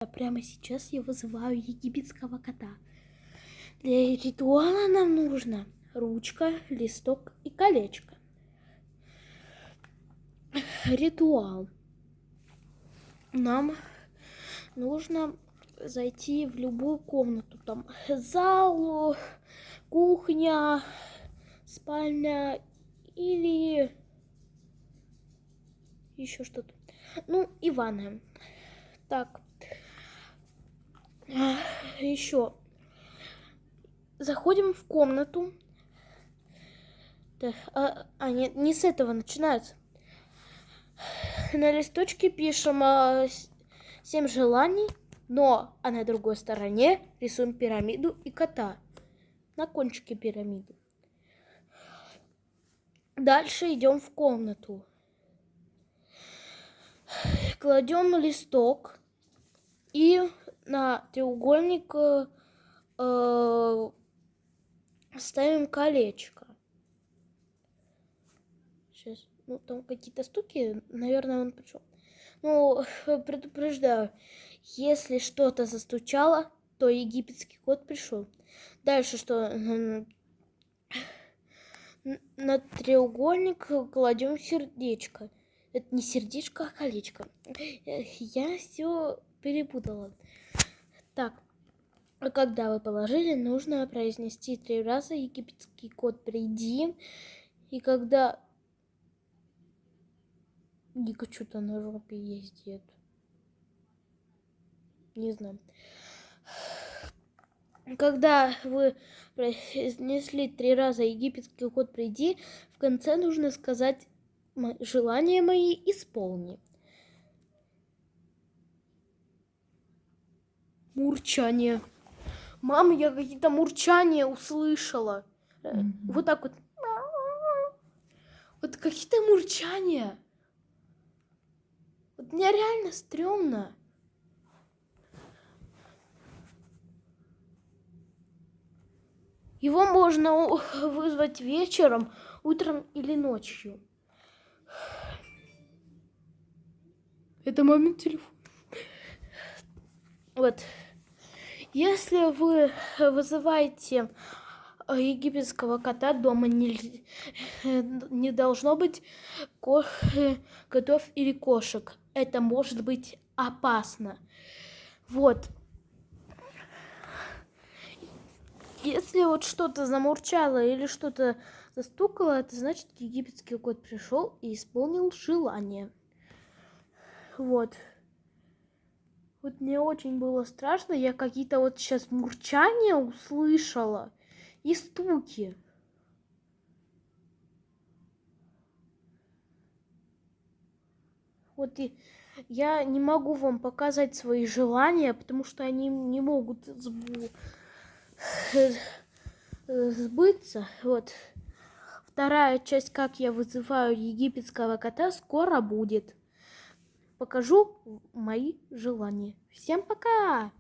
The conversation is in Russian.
Прямо сейчас я вызываю египетского кота. Для ритуала нам нужно ручка, листок и колечко. Ритуал. Нам нужно зайти в любую комнату. Там зал, кухня, спальня или еще что-то. Ну и ванная. Так. Еще. Заходим в комнату. Нет, не с этого начинается. На листочке пишем 7 желаний, но на другой стороне рисуем пирамиду и кота на кончике пирамиды. Дальше идем в комнату. Кладем листок и на треугольник ставим колечко. Сейчас, там какие-то стуки, наверное, он пришел. Предупреждаю, если что-то застучало, то египетский кот пришел. Дальше что? На треугольник кладем сердечко. Это не сердечко, а колечко. Я все перепутала. Так, а когда вы положили, нужно произнести 3 раза египетский кот приди. И когда Ника что-то на жопе ездит. Не знаю. Когда вы произнесли 3 раза египетский кот приди, в конце нужно сказать желания мои исполни. Мурчание. Мама, я какие-то мурчания услышала. Вот так вот. Вот какие-то мурчания. Вот мне реально стрёмно. Его можно вызвать вечером, утром или ночью. Это мамин телефон. Вот. Если вы вызываете египетского кота, дома не должно быть котов или кошек. Это может быть опасно. Вот. Если вот что-то замурчало или что-то застукало, это значит, египетский кот пришел и исполнил желание. Вот. Вот мне очень было страшно. Я какие-то вот сейчас мурчания услышала и стуки. Вот и я не могу вам показать свои желания, потому что они не могут сбыться. Вот. Вторая часть, как я вызываю египетского кота, скоро будет. Покажу мои желания. Всем пока!